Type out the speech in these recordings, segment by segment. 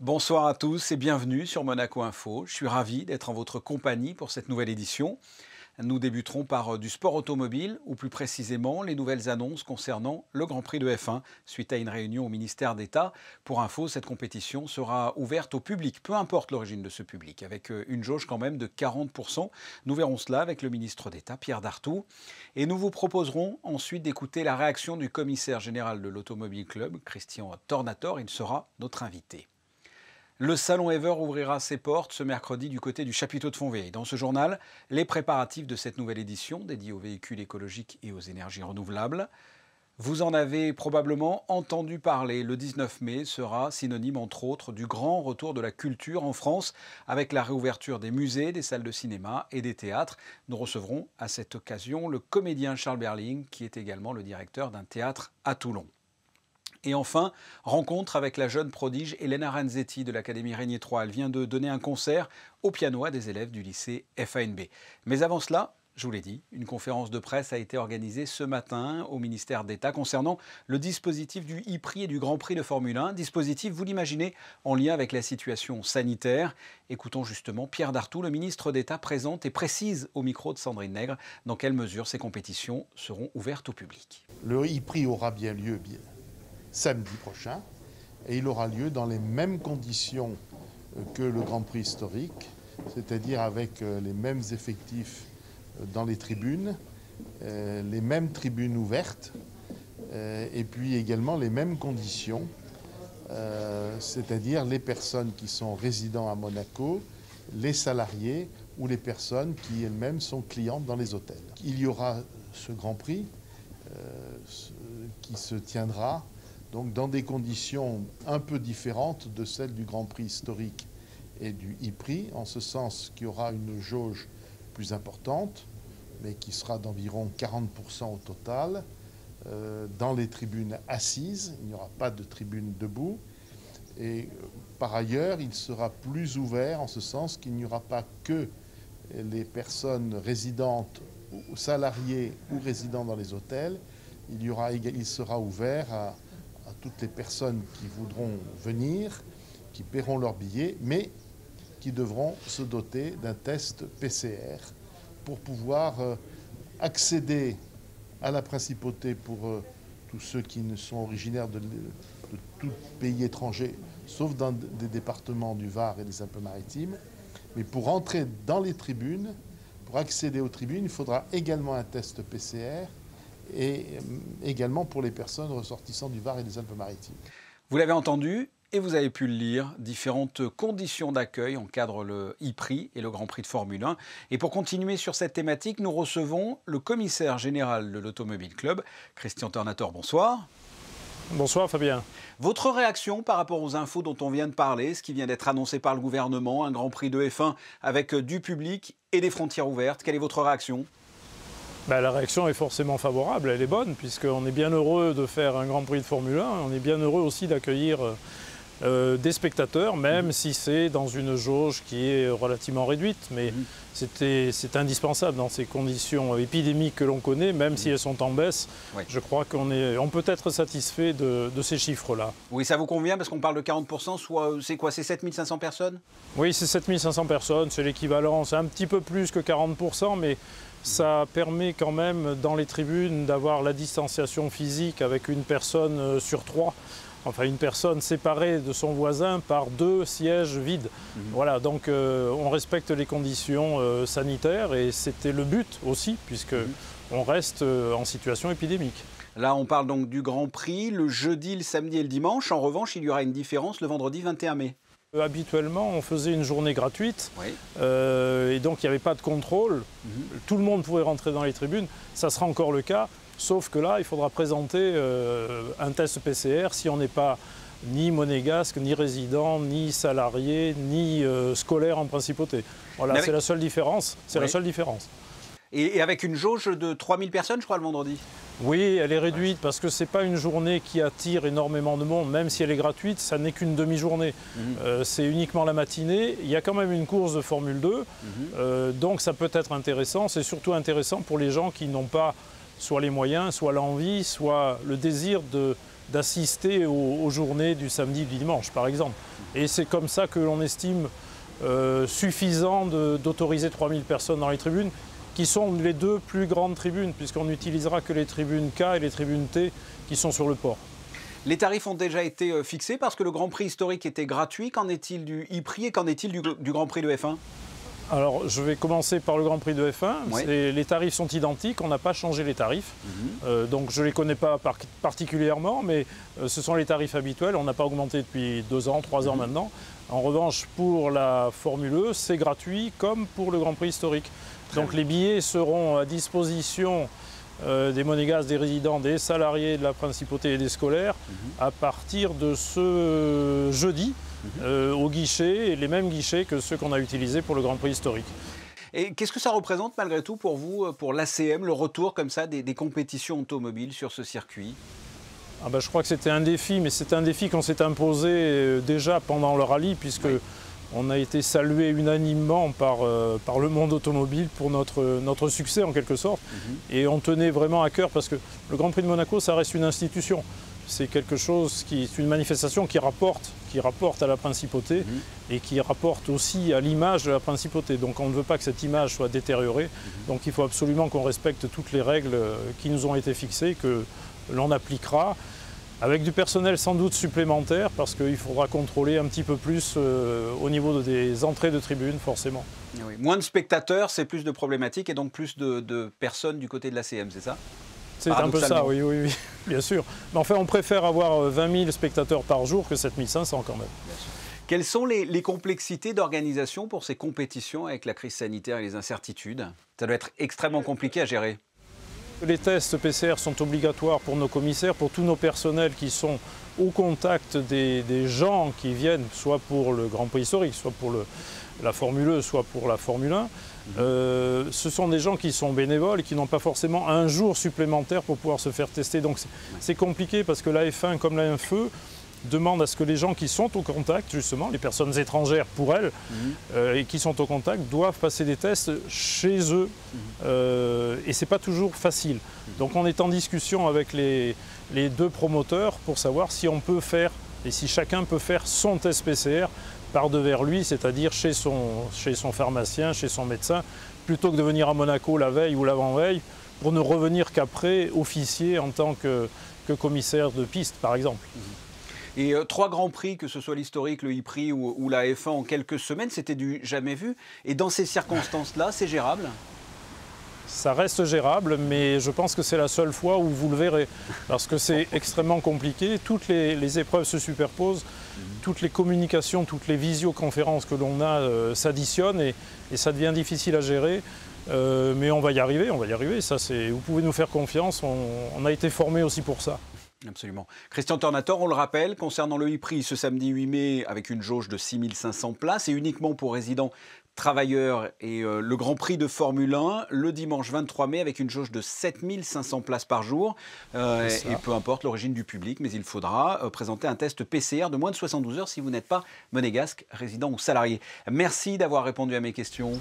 Bonsoir à tous et bienvenue sur Monaco Info. Je suis ravi d'être en votre compagnie pour cette nouvelle édition. Nous débuterons par du sport automobile, ou plus précisément les nouvelles annonces concernant le Grand Prix de F1, suite à une réunion au ministère d'État. Pour info, cette compétition sera ouverte au public, peu importe l'origine de ce public, avec une jauge quand même de 40%. Nous verrons cela avec le ministre d'État, Pierre Dartout. Et nous vous proposerons ensuite d'écouter la réaction du commissaire général de l'Automobile Club, Christian Tornator. Il sera notre invité. Le salon Ever ouvrira ses portes ce mercredi du côté du chapiteau de Fontvieille. Dans ce journal, les préparatifs de cette nouvelle édition dédiée aux véhicules écologiques et aux énergies renouvelables. Vous en avez probablement entendu parler. Le 19 mai sera synonyme entre autres du grand retour de la culture en France avec la réouverture des musées, des salles de cinéma et des théâtres. Nous recevrons à cette occasion le comédien Charles Berling qui est également le directeur d'un théâtre à Toulon. Et enfin, rencontre avec la jeune prodige Elena Renzetti de l'Académie Régnier 3. Elle vient de donner un concert au piano à des élèves du lycée FANB. Mais avant cela, je vous l'ai dit, une conférence de presse a été organisée ce matin au ministère d'État concernant le dispositif du e-Prix et du Grand Prix de Formule 1. Dispositif, vous l'imaginez, en lien avec la situation sanitaire. Écoutons justement Pierre Dartout, le ministre d'État, présente et précise au micro de Sandrine Nègre dans quelle mesure ces compétitions seront ouvertes au public. Le e-Prix aura bien lieu samedi prochain et il aura lieu dans les mêmes conditions que le Grand Prix historique, c'est-à-dire avec les mêmes effectifs dans les tribunes, les mêmes tribunes ouvertes et puis également les mêmes conditions, c'est-à-dire les personnes qui sont résidents à Monaco, les salariés ou les personnes qui elles-mêmes sont clientes dans les hôtels. Il y aura ce Grand Prix qui se tiendra donc dans des conditions un peu différentes de celles du Grand Prix historique et du e-Prix, en ce sens qu'il y aura une jauge plus importante, mais qui sera d'environ 40% au total, dans les tribunes assises. Il n'y aura pas de tribune debout. Et par ailleurs, il sera plus ouvert en ce sens qu'il n'y aura pas que les personnes résidentes, ou salariées ou résidant dans les hôtels. Il sera ouvert à toutes les personnes qui voudront venir, qui paieront leur billet, mais qui devront se doter d'un test PCR pour pouvoir accéder à la principauté pour tous ceux qui ne sont originaires de tout pays étranger, sauf dans des départements du Var et des Alpes-Maritimes. Mais pour entrer dans les tribunes, pour accéder aux tribunes, il faudra également un test PCR et également pour les personnes ressortissant du Var et des Alpes-Maritimes. Vous l'avez entendu et vous avez pu le lire, différentes conditions d'accueil encadrent le e-Prix et le Grand Prix de Formule 1. Et pour continuer sur cette thématique, nous recevons le commissaire général de l'Automobile Club, Christian Tornator. Bonsoir. Bonsoir Fabien. Votre réaction par rapport aux infos dont on vient de parler, ce qui vient d'être annoncé par le gouvernement, un Grand Prix de F1 avec du public et des frontières ouvertes, quelle est votre réaction ? La réaction est forcément favorable, elle est bonne, puisqu'on est bien heureux de faire un Grand Prix de Formule 1, on est bien heureux aussi d'accueillir des spectateurs, même si c'est dans une jauge qui est relativement réduite, mais c'est indispensable dans ces conditions épidémiques que l'on connaît, même si elles sont en baisse. Oui. Je crois on peut être satisfait de ces chiffres-là. Oui, ça vous convient parce qu'on parle de 40%, soit c'est quoi, c'est 7500 personnes ? Oui, c'est 7500 personnes, c'est l'équivalent, c'est un petit peu plus que 40%, mais ça permet quand même dans les tribunes d'avoir la distanciation physique avec une personne sur 3. Enfin, une personne séparée de son voisin par 2 sièges vides. Voilà, donc on respecte les conditions sanitaires et c'était le but aussi, puisqu'on reste en situation épidémique. Là, on parle donc du Grand Prix, le jeudi, le samedi et le dimanche. En revanche, il y aura une différence le vendredi 21 mai. Habituellement, on faisait une journée gratuite, oui. Et donc il n'y avait pas de contrôle. Tout le monde pouvait rentrer dans les tribunes. Ça sera encore le cas. Sauf que là, il faudra présenter un test PCR si on n'est pas ni monégasque, ni résident, ni salarié, ni scolaire en principauté. Voilà, c'est la seule différence. C'est la seule différence. Et avec une jauge de 3000 personnes, je crois, le vendredi. Oui, elle est réduite parce que ce n'est pas une journée qui attire énormément de monde. Même si elle est gratuite, ça n'est qu'une demi-journée. C'est uniquement la matinée. Il y a quand même une course de Formule 2. Donc ça peut être intéressant. C'est surtout intéressant pour les gens qui n'ont pas soit les moyens, soit l'envie, soit le désir d'assister aux journées du samedi et du dimanche, par exemple. Et c'est comme ça que l'on estime suffisant d'autoriser 3000 personnes dans les tribunes, qui sont les deux plus grandes tribunes, puisqu'on n'utilisera que les tribunes K et les tribunes T qui sont sur le port. Les tarifs ont déjà été fixés parce que le Grand Prix historique était gratuit. Qu'en est-il du e-prix et qu'en est-il du Grand Prix de F1 ? Alors, je vais commencer par le Grand Prix de F1. Oui. Les tarifs sont identiques, on n'a pas changé les tarifs. Donc, je ne les connais pas particulièrement, mais ce sont les tarifs habituels. On n'a pas augmenté depuis 2 ans, 3 ans maintenant. En revanche, pour la Formule E, c'est gratuit comme pour le Grand Prix historique. Donc, les billets seront à disposition des monégasques, des résidents, des salariés de la principauté et des scolaires à partir de ce jeudi. Au guichet, les mêmes guichets que ceux qu'on a utilisés pour le Grand Prix historique. Et qu'est-ce que ça représente malgré tout pour vous, pour l'ACM, le retour comme ça des compétitions automobiles sur ce circuit ? Je crois que c'était un défi, mais c'est un défi qu'on s'est imposé déjà pendant le rallye, puisque on a été salué unanimement par le monde automobile pour notre succès en quelque sorte. Et on tenait vraiment à cœur, parce que le Grand Prix de Monaco, ça reste une institution. C'est quelque chose c'est une manifestation qui rapporte à la principauté et qui rapporte aussi à l'image de la principauté. Donc on ne veut pas que cette image soit détériorée. Donc il faut absolument qu'on respecte toutes les règles qui nous ont été fixées, que l'on appliquera avec du personnel sans doute supplémentaire, parce qu'il faudra contrôler un petit peu plus au niveau des entrées de tribunes, forcément. Oui. Moins de spectateurs, c'est plus de problématiques et donc plus de personnes du côté de l'ACM, c'est ça ? C'est un peu ça, oui, bien sûr. Mais enfin, on préfère avoir 20 000 spectateurs par jour que 7 500 quand même. Quelles sont les complexités d'organisation pour ces compétitions avec la crise sanitaire et les incertitudes ? Ça doit être extrêmement compliqué à gérer. Les tests PCR sont obligatoires pour nos commissaires, pour tous nos personnels qui sont au contact des gens qui viennent, soit pour le Grand Prix historique, soit pour la Formule E, soit pour la Formule 1. Ce sont des gens qui sont bénévoles et qui n'ont pas forcément un jour supplémentaire pour pouvoir se faire tester. Donc c'est compliqué, parce que la F1 comme la F1 demande à ce que les gens qui sont au contact, justement, les personnes étrangères pour elles, et qui sont au contact, doivent passer des tests chez eux. Et ce n'est pas toujours facile. Donc on est en discussion avec les 2 promoteurs pour savoir si on peut faire, et si chacun peut faire son test PCR par devers lui, c'est-à-dire chez son pharmacien, chez son médecin, plutôt que de venir à Monaco la veille ou l'avant-veille, pour ne revenir qu'après officier en tant que commissaire de piste, par exemple. Et 3 grands prix, que ce soit l'historique, le e-prix ou la F1 en quelques semaines, c'était du jamais vu. Et dans ces circonstances-là, c'est gérable ? Ça reste gérable, mais je pense que c'est la seule fois où vous le verrez, parce que c'est extrêmement compliqué. Toutes les épreuves se superposent, toutes les communications, toutes les visioconférences que l'on a s'additionnent et ça devient difficile à gérer. Mais on va y arriver, Ça, vous pouvez nous faire confiance, on a été formés aussi pour ça. Absolument. Christian Tornator, on le rappelle, concernant le e-prix ce samedi 8 mai avec une jauge de 6500 places et uniquement pour résidents travailleurs, et le Grand Prix de Formule 1 le dimanche 23 mai avec une jauge de 7500 places par jour. Et peu importe l'origine du public, mais il faudra présenter un test PCR de moins de 72 heures si vous n'êtes pas monégasque, résident ou salarié. Merci d'avoir répondu à mes questions.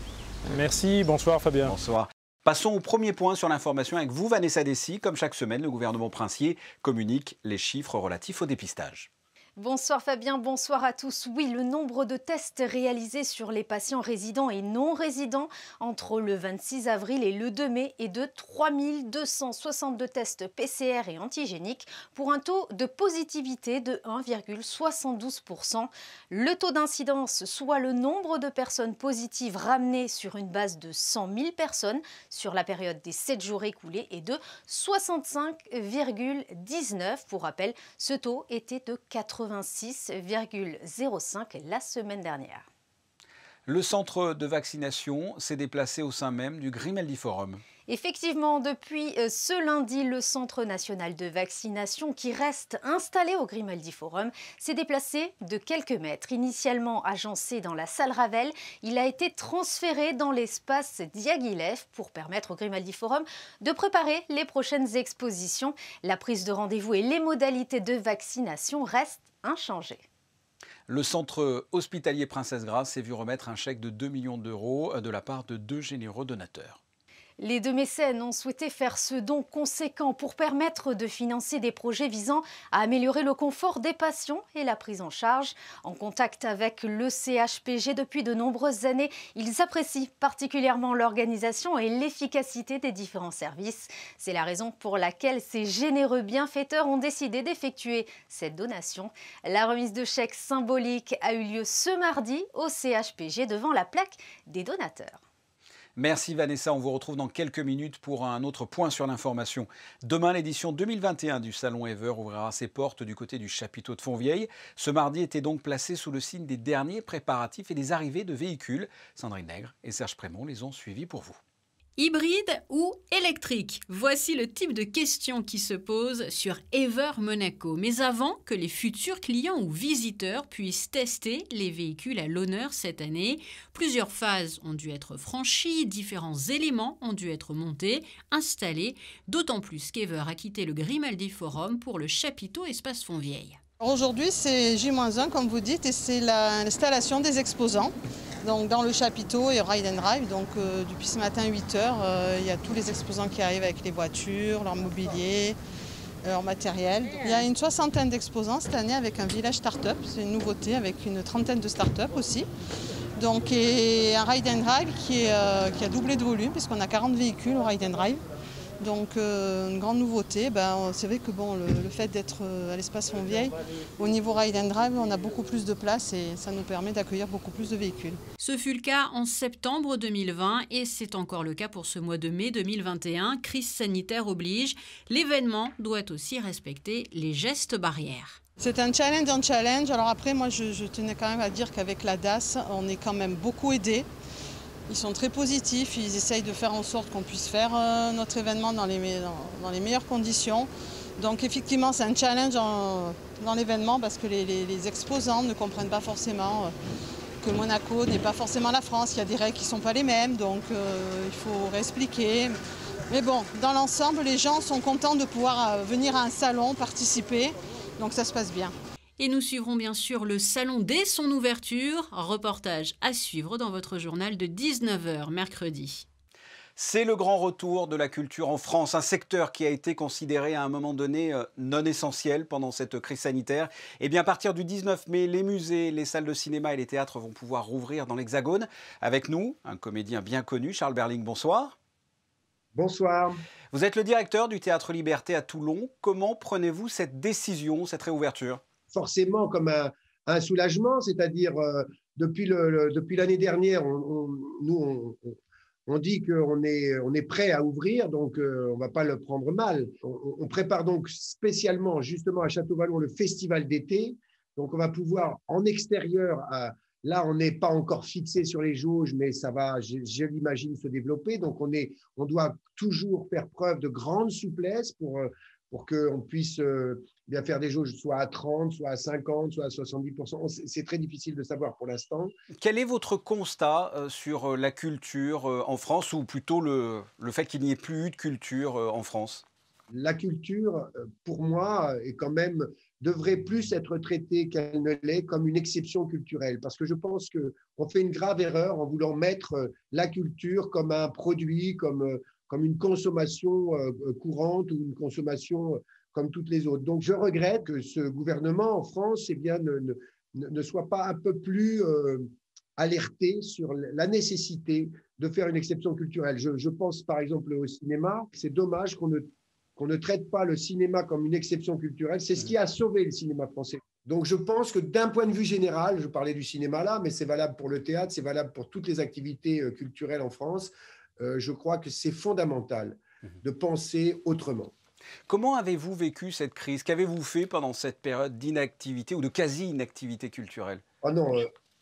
Merci, bonsoir Fabien. Bonsoir. Passons au premier point sur l'information avec vous, Vanessa Dessy. Comme chaque semaine, le gouvernement princier communique les chiffres relatifs au dépistage. Bonsoir Fabien, bonsoir à tous. Oui, le nombre de tests réalisés sur les patients résidents et non résidents entre le 26 avril et le 2 mai est de 3262 tests PCR et antigéniques pour un taux de positivité de 1,72%. Le taux d'incidence, soit le nombre de personnes positives ramenées sur une base de 100 000 personnes sur la période des 7 jours écoulés, est de 65,19. Pour rappel, ce taux était de 86,05 la semaine dernière. Le centre de vaccination s'est déplacé au sein même du Grimaldi Forum. Effectivement, depuis ce lundi, le Centre national de vaccination, qui reste installé au Grimaldi Forum, s'est déplacé de quelques mètres. Initialement agencé dans la salle Ravel, il a été transféré dans l'espace Diaghilev pour permettre au Grimaldi Forum de préparer les prochaines expositions. La prise de rendez-vous et les modalités de vaccination restent inchangées. Le centre hospitalier Princesse Grace s'est vu remettre un chèque de 2 millions d'euros de la part de 2 généreux donateurs. Les deux mécènes ont souhaité faire ce don conséquent pour permettre de financer des projets visant à améliorer le confort des patients et la prise en charge. En contact avec le CHPG depuis de nombreuses années, ils apprécient particulièrement l'organisation et l'efficacité des différents services. C'est la raison pour laquelle ces généreux bienfaiteurs ont décidé d'effectuer cette donation. La remise de chèques symboliques a eu lieu ce mardi au CHPG devant la plaque des donateurs. Merci Vanessa, on vous retrouve dans quelques minutes pour un autre point sur l'information. Demain, l'édition 2021 du Salon Ever ouvrira ses portes du côté du chapiteau de Fontvieille. Ce mardi était donc placé sous le signe des derniers préparatifs et des arrivées de véhicules. Sandrine Nègre et Serge Prémont les ont suivis pour vous. Hybride ou électrique? Voici le type de questions qui se posent sur Ever Monaco. Mais avant que les futurs clients ou visiteurs puissent tester les véhicules à l'honneur cette année, plusieurs phases ont dû être franchies, différents éléments ont dû être montés, installés, d'autant plus qu'Ever a quitté le Grimaldi Forum pour le chapiteau Espace Fontvieille. Aujourd'hui, c'est J-1, comme vous dites, et c'est l'installation des exposants. Donc, dans le chapiteau et Ride and Drive, donc depuis ce matin 8h, il y a tous les exposants qui arrivent avec les voitures, leur mobilier, leur matériel. Il y a une soixantaine d'exposants cette année avec un village start-up, c'est une nouveauté, avec une trentaine de start-up aussi. Donc, et un Ride and Drive qui a doublé de volume, puisqu'on a 40 véhicules au Ride and Drive. Donc une grande nouveauté, c'est vrai que le fait d'être à l'espace Fontvieille, au niveau Ride and Drive, on a beaucoup plus de place et ça nous permet d'accueillir beaucoup plus de véhicules. Ce fut le cas en septembre 2020 et c'est encore le cas pour ce mois de mai 2021. Crise sanitaire oblige, l'événement doit aussi respecter les gestes barrières. C'est un challenge. Alors après, moi je tenais quand même à dire qu'avec la DAS, on est quand même beaucoup aidés. Ils sont très positifs, ils essayent de faire en sorte qu'on puisse faire notre événement dans les meilleures conditions. Donc effectivement, c'est un challenge dans l'événement parce que les exposants ne comprennent pas forcément que Monaco n'est pas forcément la France. Il y a des règles qui ne sont pas les mêmes, donc il faut réexpliquer. Mais bon, dans l'ensemble, les gens sont contents de pouvoir venir à un salon, participer, donc ça se passe bien. Et nous suivrons bien sûr le salon dès son ouverture. Reportage à suivre dans votre journal de 19h mercredi. C'est le grand retour de la culture en France, un secteur qui a été considéré à un moment donné non essentiel pendant cette crise sanitaire. Et bien à partir du 19 mai, les musées, les salles de cinéma et les théâtres vont pouvoir rouvrir dans l'Hexagone. Avec nous, un comédien bien connu, Charles Berling, bonsoir. Bonsoir. Vous êtes le directeur du Théâtre Liberté à Toulon. Comment prenez-vous cette décision, cette réouverture ? Forcément comme un soulagement, c'est-à-dire depuis l'année dernière, on dit qu'on est prêt à ouvrir, donc on ne va pas le prendre mal. On prépare donc spécialement, justement à Château-Vallon, le festival d'été. Donc on va pouvoir en extérieur, là on n'est pas encore fixé sur les jauges, mais ça va, je l'imagine, se développer. Donc on doit toujours faire preuve de grande souplesse pour qu'on puisse bien faire des jauges soit à 30, soit à 50, soit à 70%. C'est très difficile de savoir pour l'instant. Quel est votre constat sur la culture en France, ou plutôt le fait qu'il n'y ait plus eu de culture en France ? La culture, pour moi, est quand même, devrait plus être traitée qu'elle ne l'est comme une exception culturelle. Parce que je pense qu'on fait une grave erreur en voulant mettre la culture comme un produit, comme une consommation courante ou une consommation comme toutes les autres. Donc, je regrette que ce gouvernement en France ne soit pas un peu plus alerté sur la nécessité de faire une exception culturelle. Je pense par exemple au cinéma. C'est dommage qu'on ne traite pas le cinéma comme une exception culturelle. C'est ce qui a sauvé le cinéma français. Donc, je pense que d'un point de vue général, je parlais du cinéma là, mais c'est valable pour le théâtre, c'est valable pour toutes les activités culturelles en France. Je crois que c'est fondamental de penser autrement. Comment avez-vous vécu cette crise? Qu'avez-vous fait pendant cette période d'inactivité ou de quasi-inactivité culturelle? Oh non,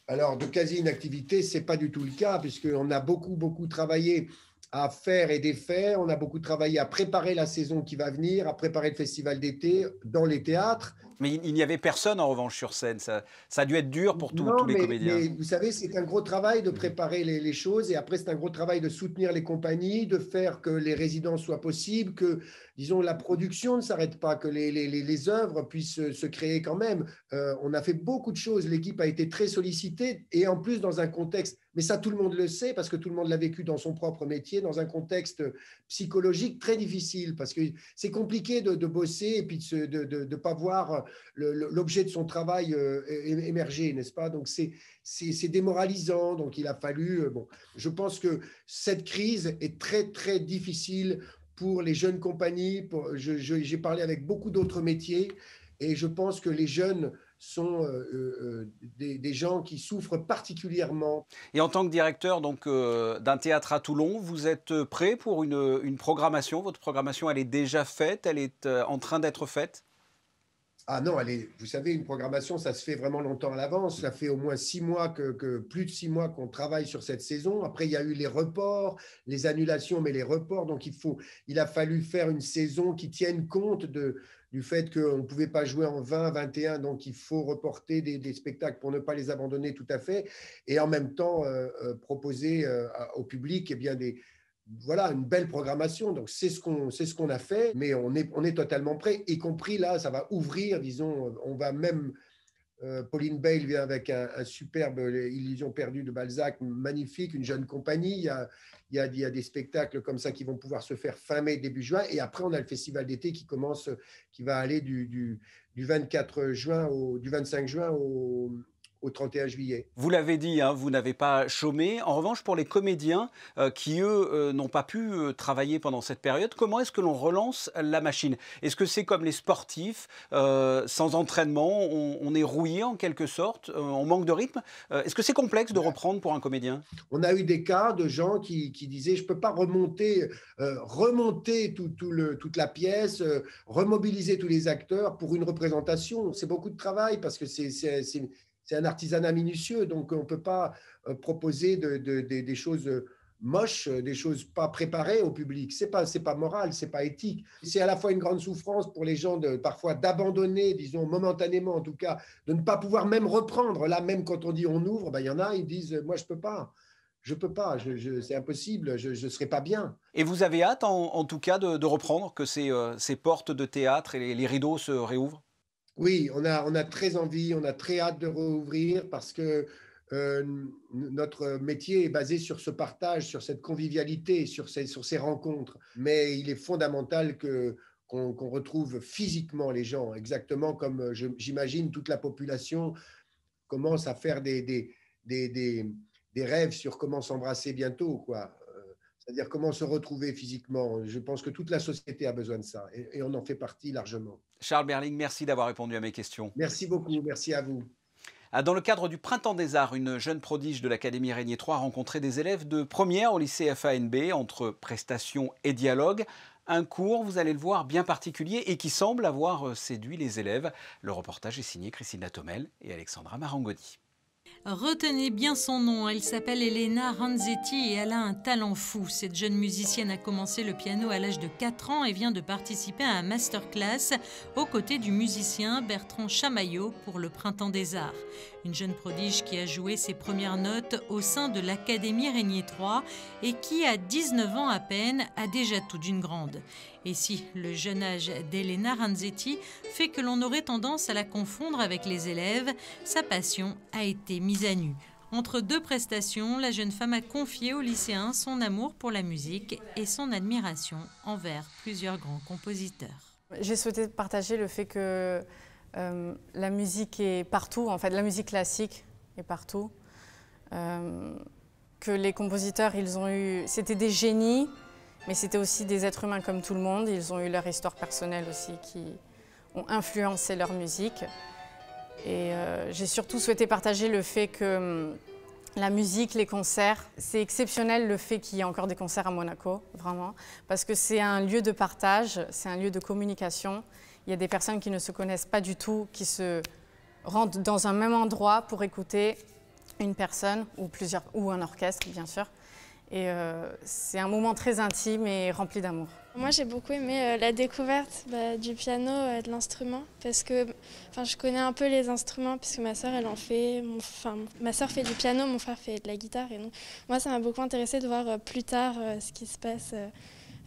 alors de quasi-inactivité, ce n'est pas du tout le cas, puisqu'on a beaucoup travaillé à faire et défaire. On a beaucoup travaillé à préparer la saison qui va venir, à préparer le festival d'été dans les théâtres. Mais il n'y avait personne en revanche sur scène. Ça a dû être dur pour tous les comédiens. Mais vous savez, c'est un gros travail de préparer les choses, et après c'est un gros travail de soutenir les compagnies, de faire que les résidences soient possibles, que disons, la production ne s'arrête pas, que les œuvres puissent se créer quand même. On a fait beaucoup de choses, l'équipe a été très sollicitée, et en plus dans un contexte, mais ça tout le monde le sait, parce que tout le monde l'a vécu dans son propre métier, dans un contexte psychologique très difficile, parce que c'est compliqué de bosser et puis de ne pas voir l'objet de son travail émerger, n'est-ce pas? Donc c'est démoralisant, donc il a fallu... bon, je pense que cette crise est très, très difficile pour les jeunes compagnies. J'ai parlé avec beaucoup d'autres métiers et je pense que les jeunes sont des gens qui souffrent particulièrement. Et en tant que directeur d'un théâtre à Toulon, vous êtes prêt pour une programmation? Votre programmation, elle est déjà faite? Elle est en train d'être faite? Ah non, vous savez, une programmation, ça se fait vraiment longtemps à l'avance. Ça fait au moins 6 mois, plus de 6 mois qu'on travaille sur cette saison. Après, il y a eu les reports, les annulations, mais les reports. Donc, il a fallu faire une saison qui tienne compte du fait qu'on ne pouvait pas jouer en 2021. Donc, il faut reporter des spectacles pour ne pas les abandonner tout à fait. Et en même temps, proposer au public voilà, une belle programmation. Donc, c'est ce qu'on a fait, mais on est totalement prêt, y compris là, ça va ouvrir, disons, on va même, Pauline Bale vient avec un superbe Illusion perdue de Balzac, magnifique, une jeune compagnie, il y a des spectacles comme ça qui vont pouvoir se faire fin mai, début juin, et après on a le festival d'été qui va aller du 24 juin du 25 juin au 31 juillet. Vous l'avez dit, hein, vous n'avez pas chômé. En revanche, pour les comédiens qui, eux, n'ont pas pu travailler pendant cette période, comment est-ce que l'on relance la machine? Est-ce que c'est comme les sportifs, sans entraînement, on est rouillé en quelque sorte, on manque de rythme? Est-ce que c'est complexe de reprendre pour un comédien? On a eu des cas de gens qui disaient « je ne peux pas remonter toute la pièce, remobiliser tous les acteurs pour une représentation ». C'est beaucoup de travail parce que c'est un artisanat minutieux, donc on ne peut pas proposer des choses moches, des choses pas préparées au public. C'est pas moral, c'est pas éthique. C'est à la fois une grande souffrance pour les gens parfois d'abandonner, disons momentanément en tout cas, de ne pas pouvoir même reprendre. Là, même quand on dit on ouvre, ben, y en a, ils disent moi je peux pas. C'est impossible, je ne serai pas bien. Et vous avez hâte en tout cas de reprendre, que ces portes de théâtre et les rideaux se réouvrent? Oui, on a très envie, on a très hâte de rouvrir parce que notre métier est basé sur ce partage, sur cette convivialité, sur ces rencontres. Mais il est fondamental qu'on retrouve physiquement les gens, exactement comme j'imagine toute la population commence à faire des rêves sur comment s'embrasser bientôt, quoi. C'est-à-dire comment se retrouver physiquement. Je pense que toute la société a besoin de ça et on en fait partie largement. Charles Berling, merci d'avoir répondu à mes questions. Merci beaucoup, merci à vous. Dans le cadre du Printemps des Arts, une jeune prodige de l'Académie Régnier III a rencontré des élèves de première au lycée FANB, entre prestations et dialogue. Un cours, vous allez le voir, bien particulier et qui semble avoir séduit les élèves. Le reportage est signé Christina Thomel et Alexandra Marangoni. Retenez bien son nom, elle s'appelle Elena Ranzetti et elle a un talent fou. Cette jeune musicienne a commencé le piano à l'âge de 4 ans et vient de participer à un masterclass aux côtés du musicien Bertrand Chamaillot pour le Printemps des Arts. Une jeune prodige qui a joué ses premières notes au sein de l'Académie Régnier III et qui, à 19 ans à peine, a déjà tout d'une grande. Et si le jeune âge d'Elena Ranzetti fait que l'on aurait tendance à la confondre avec les élèves, sa passion a été mise à nu. Entre deux prestations, la jeune femme a confié aux lycéens son amour pour la musique et son admiration envers plusieurs grands compositeurs. J'ai souhaité partager le fait que la musique est partout, en fait, la musique classique est partout. Que les compositeurs, c'était des génies, mais c'était aussi des êtres humains comme tout le monde. Ils ont eu leur histoire personnelle aussi qui ont influencé leur musique. Et j'ai surtout souhaité partager le fait que la musique, les concerts, c'est exceptionnel le fait qu'il y ait encore des concerts à Monaco, vraiment, parce que c'est un lieu de partage, c'est un lieu de communication. Il y a des personnes qui ne se connaissent pas du tout, qui se rendent dans un même endroit pour écouter une personne ou un orchestre, bien sûr. Et c'est un moment très intime et rempli d'amour. Moi, j'ai beaucoup aimé la découverte du piano, de l'instrument, parce que je connais un peu les instruments, puisque ma sœur, elle en fait. Ma sœur fait du piano, mon frère fait de la guitare. Et non. Moi, ça m'a beaucoup intéressée de voir plus tard ce qui se passe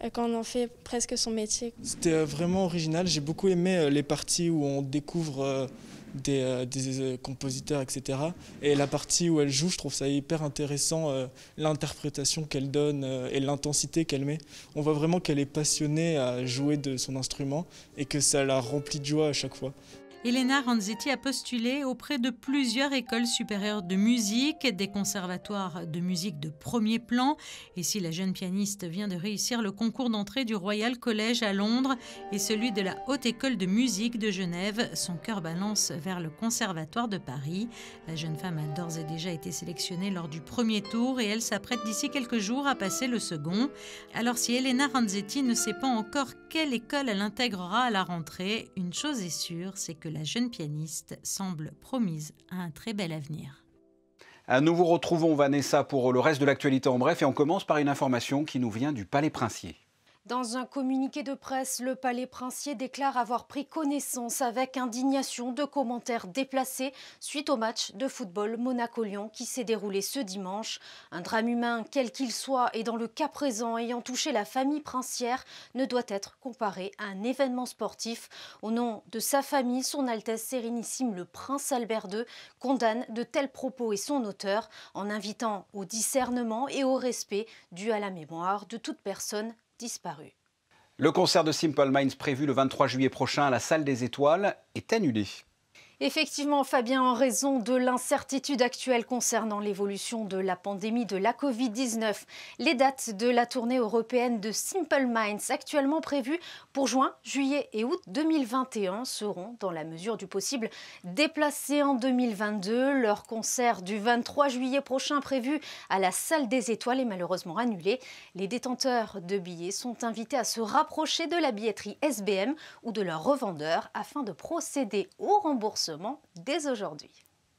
quand on en fait presque son métier. C'était vraiment original, j'ai beaucoup aimé les parties où on découvre des compositeurs, etc. Et la partie où elle joue, je trouve ça hyper intéressant, l'interprétation qu'elle donne et l'intensité qu'elle met. On voit vraiment qu'elle est passionnée à jouer de son instrument et que ça la remplit de joie à chaque fois. Elena Ranzetti a postulé auprès de plusieurs écoles supérieures de musique, des conservatoires de musique de premier plan. Et si la jeune pianiste vient de réussir le concours d'entrée du Royal College à Londres et celui de la Haute École de musique de Genève, son cœur balance vers le Conservatoire de Paris. La jeune femme a d'ores et déjà été sélectionnée lors du premier tour et elle s'apprête d'ici quelques jours à passer le second. Alors si Elena Ranzetti ne sait pas encore quelle école elle intégrera à la rentrée, une chose est sûre, c'est que la jeune pianiste semble promise à un très bel avenir. Nous vous retrouvons Vanessa pour le reste de l'actualité en bref et on commence par une information qui nous vient du Palais Princier. Dans un communiqué de presse, le Palais Princier déclare avoir pris connaissance avec indignation de commentaires déplacés suite au match de football Monaco-Lyon qui s'est déroulé ce dimanche. Un drame humain, quel qu'il soit, et dans le cas présent ayant touché la famille princière, ne doit être comparé à un événement sportif. Au nom de sa famille, son Altesse Sérénissime le Prince Albert II condamne de tels propos et son auteur en invitant au discernement et au respect dû à la mémoire de toute personne disparu. Le concert de Simple Minds prévu le 23 juillet prochain à la Salle des Étoiles est annulé. Effectivement, Fabien, en raison de l'incertitude actuelle concernant l'évolution de la pandémie de la Covid-19, les dates de la tournée européenne de Simple Minds, actuellement prévues pour juin, juillet et août 2021, seront, dans la mesure du possible, déplacées en 2022. Leur concert du 23 juillet prochain prévu à la Salle des Étoiles est malheureusement annulé. Les détenteurs de billets sont invités à se rapprocher de la billetterie SBM ou de leurs revendeurs afin de procéder au remboursement dès aujourd'hui.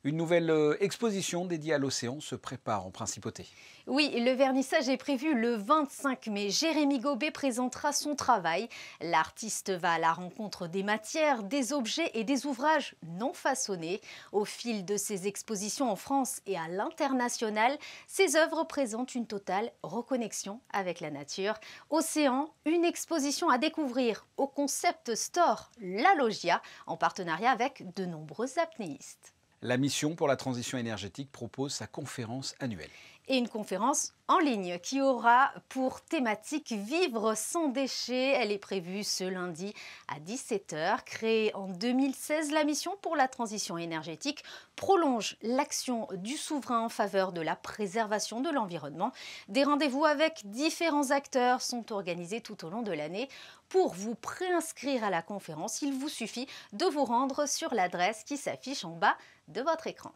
Une nouvelle exposition dédiée à l'océan se prépare en principauté. Oui, le vernissage est prévu le 25 mai. Jérémy Gobet présentera son travail. L'artiste va à la rencontre des matières, des objets et des ouvrages non façonnés. Au fil de ses expositions en France et à l'international, ses œuvres présentent une totale reconnexion avec la nature. Océan, une exposition à découvrir au Concept Store La Loggia, en partenariat avec de nombreux apnéistes. La mission pour la transition énergétique propose sa conférence annuelle. Et une conférence en ligne qui aura pour thématique Vivre sans déchets. Elle est prévue ce lundi à 17 h. Créée en 2016, la mission pour la transition énergétique prolonge l'action du souverain en faveur de la préservation de l'environnement. Des rendez-vous avec différents acteurs sont organisés tout au long de l'année. Pour vous préinscrire à la conférence, il vous suffit de vous rendre sur l'adresse qui s'affiche en bas de votre écran.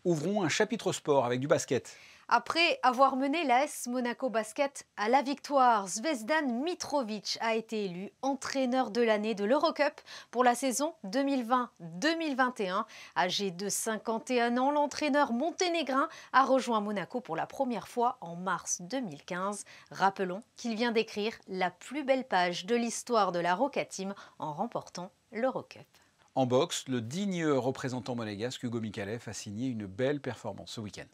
Ouvrons un chapitre sport avec du basket. Après avoir mené l'AS Monaco Basket à la victoire, Zvezdan Mitrovic a été élu entraîneur de l'année de l'Eurocup pour la saison 2020-2021. Âgé de 51 ans, l'entraîneur monténégrin a rejoint Monaco pour la première fois en mars 2015. Rappelons qu'il vient d'écrire la plus belle page de l'histoire de la Roca Team en remportant l'Eurocup. En boxe, le digne représentant monégasque Hugo Mikalev a signé une belle performance ce week-end.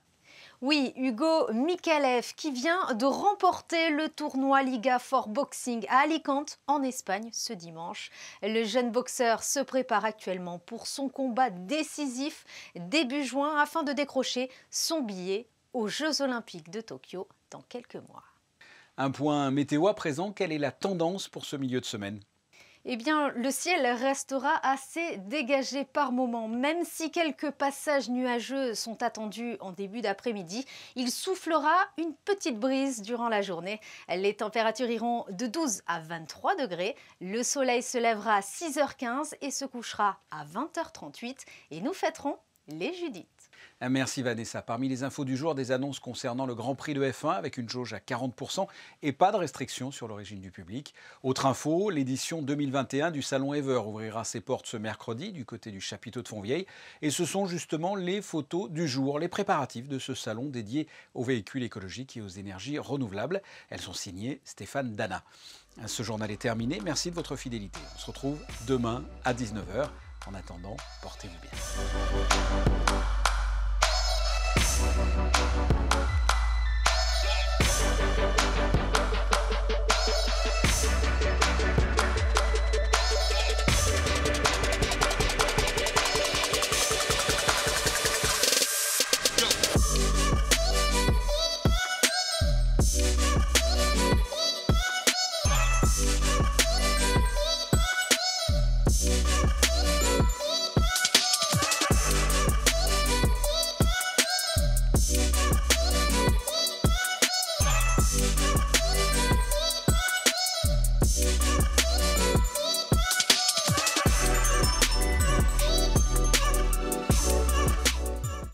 Oui, Hugo Mikalev qui vient de remporter le tournoi Liga for Boxing à Alicante en Espagne ce dimanche. Le jeune boxeur se prépare actuellement pour son combat décisif début juin afin de décrocher son billet aux Jeux Olympiques de Tokyo dans quelques mois. Un point météo à présent, quelle est la tendance pour ce milieu de semaine ? Eh bien, le ciel restera assez dégagé par moments. Même si quelques passages nuageux sont attendus en début d'après-midi, il soufflera une petite brise durant la journée. Les températures iront de 12 à 23 degrés. Le soleil se lèvera à 6h15 et se couchera à 20h38. Et nous fêterons les Judith. Merci Vanessa. Parmi les infos du jour, des annonces concernant le Grand Prix de F1 avec une jauge à 40% et pas de restriction sur l'origine du public. Autre info, l'édition 2021 du Salon Ever ouvrira ses portes ce mercredi du côté du chapiteau de Fontvieille. Et ce sont justement les photos du jour, les préparatifs de ce salon dédié aux véhicules écologiques et aux énergies renouvelables. Elles sont signées Stéphane Dana. Ce journal est terminé. Merci de votre fidélité. On se retrouve demain à 19 h. En attendant, portez-vous bien.